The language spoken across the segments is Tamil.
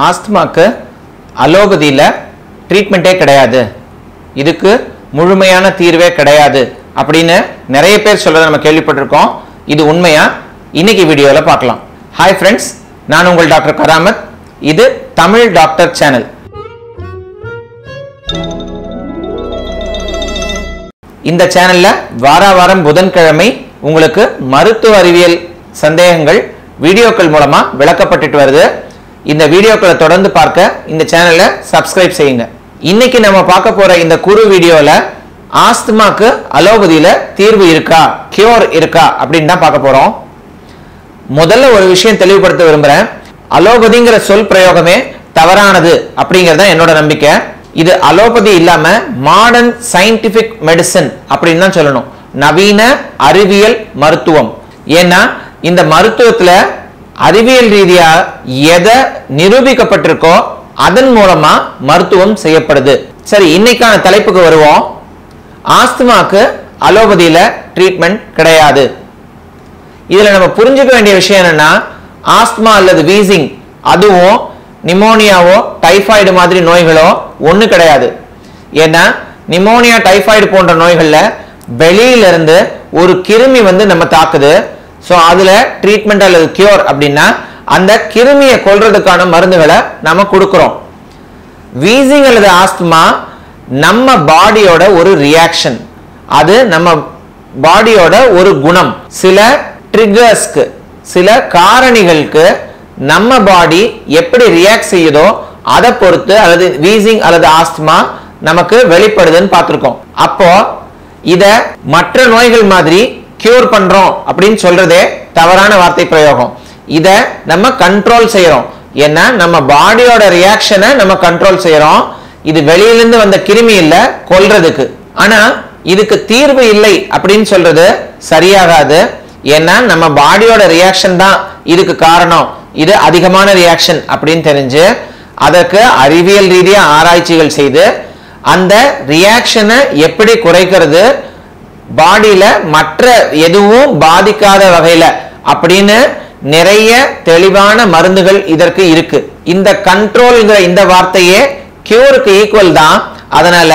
ஆஸ்துமாக்கு அலோபதியில் ட்ரீட்மெண்ட்டே கிடையாது, இதுக்கு முழுமையான தீர்வே கிடையாது அப்படின்னு நிறைய பேர் சொல்றதை நம்ம கேள்விப்பட்டிருக்கோம். இது உண்மையா? இன்னைக்கு வீடியோவில் பார்க்கலாம். ஹாய் ஃப்ரெண்ட்ஸ், நான் உங்கள் டாக்டர் கராமத். இது தமிழ் டாக்டர் சேனல். இந்த சேனல்ல வாரம் புதன்கிழமை உங்களுக்கு மருத்துவ அறிவியல் சந்தேகங்கள் வீடியோக்கள் மூலமா விளக்கப்பட்டுட்டு வருது. இந்த வீடியோக்களை தொடர்ந்து பார்க்க இந்த சேனலை சப்ஸ்கிரைப் செய்யுங்க. இன்னைக்கு நம்ம பார்க்க போற இந்த குறு வீடியோல ஆஸ்துமாக்கு அலோபதியில தீர்வு இருக்கா, கியூர் இருக்கா அப்படின்னு தான் பார்க்க போறோம். முதல்ல ஒரு விஷயம் தெளிவுபடுத்த விரும்புறேன். அலோபதிங்கிற சொல் பிரயோகமே தவறானது அப்படிங்கறத என்னோட நம்பிக்கை. இது அலோபதி இல்லாம மாடர்ன் சயின்டிபிக் மெடிசன் அப்படின்னு தான் சொல்லணும், நவீன அறிவியல் மருத்துவம். ஏன்னா இந்த மருத்துவத்துல அறிவியல் ரீதியா எதை நிரூபிக்கப்பட்டிருக்கோ அதன் மூலமா மருத்துவம் செய்யப்படுது. சரி, இன்னைக்கான தலைப்புக்கு வருவோம். ஆஸ்துமாக்கு அலோபதியில ட்ரீட்மெண்ட் கிடையாது. இதுல நம்ம புரிஞ்சுக்க வேண்டிய விஷயம் என்னன்னா, ஆஸ்துமா அல்லது வீசிங் அதுவும் நிமோனியாவோ டைபாய்டு மாதிரி நோய்களோ ஒண்ணு கிடையாது. ஏன்னா நிமோனியா டைபாய்டு போன்ற நோய்கள்ல வெளியிலிருந்து ஒரு கிருமி நம்ம தாக்குது. ஸோ அதுல ட்ரீட்மெண்ட் அல்லது கியூர் அப்படின்னா அந்த கிருமியை கொல்றதுக்கான மருந்துகளை நம்ம கொடுக்கிறோம். வீசிங் அல்லது ஆஸ்துமா நம்ம பாடியோட ஒரு ரியாக்ஷன், அது நம்ம பாடியோட ஒரு குணம். சில ட்ரிகர்ஸ்க்கு, சில காரணிகளுக்கு நம்ம பாடி எப்படி ரியாக்ட் செய்யுதோ அதை பொறுத்து அல்லது வீசிங் அல்லது ஆஸ்துமா நமக்கு வெளிப்படுதுன்னு பார்த்திருக்கோம். அப்போ இத மற்ற நோய்கள் மாதிரி கியூர் பண்றோம் அப்படின்னு சொல்றதே தவறான வார்த்தை பிரயோகம். இத நம்ம கண்ட்ரோல் செய்யறோம். ஏன்னா நம்ம பாடியோட ரியாக்ஷனை நம்ம கண்ட்ரோல் செய்யறோம். இது வெளியிலிருந்து வந்த கிருமி இல்ல, கொல்றதுக்கு. ஆனா இதுக்கு தீர்வு இல்லை அப்படின்னு சொல்றது சரியாகாது. ஏன்னா நம்ம பாடியோட ரியாக்ஷன் தான் இதுக்கு காரணம், இது அதிகமான ரியாக்ஷன் அப்படின்னு தெரிஞ்சு அதற்கு அறிவியல் ரீதியா ஆராய்ச்சிகள் செய்து அந்த ரியாக்ஷனை எப்படி குறைக்கிறது, பாடியில மற்ற எதுவும் பாதிக்காத வகையில அப்படின்னு நிறைய தெளிவான மருந்துகள் இதற்கு இருக்கு. இந்த கண்ட்ரோல்ங்கிற இந்த வார்த்தையே கியூருக்கு ஈக்குவல் தான். அதனால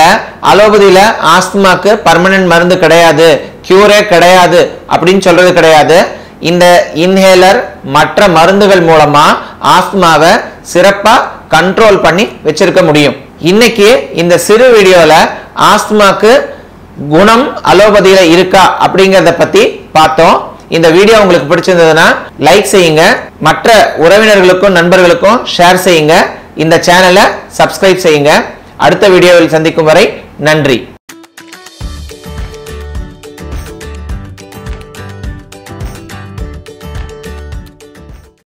அலோபதியில ஆஸ்துமாக்கு பர்மனன்ட் மருந்து கிடையாது, கியூரே கிடையாது அப்படின்னு சொல்றது கிடையாது. இந்த இன்ஹேலர் மற்ற மருந்துகள் மூலமா ஆஸ்துமாவை சிறப்பா கண்ட்ரோல் பண்ணி வச்சிருக்க முடியும். இன்னைக்கு இந்த சிறு வீடியோல ஆஸ்துமாக்கு குணம் அலோபதியில இருக்கா அப்படிங்கறத பத்தி பார்த்தோம். இந்த வீடியோ உங்களுக்கு பிடிச்சிருந்ததுன்னா லைக் செய்யுங்க, மற்ற உறவினர்களுக்கும் நண்பர்களுக்கும் ஷேர் செய்யுங்க, இந்த சேனலை சப்ஸ்கிரைப் செய்யுங்க. அடுத்த வீடியோவில் சந்திக்கும் வரை நன்றி.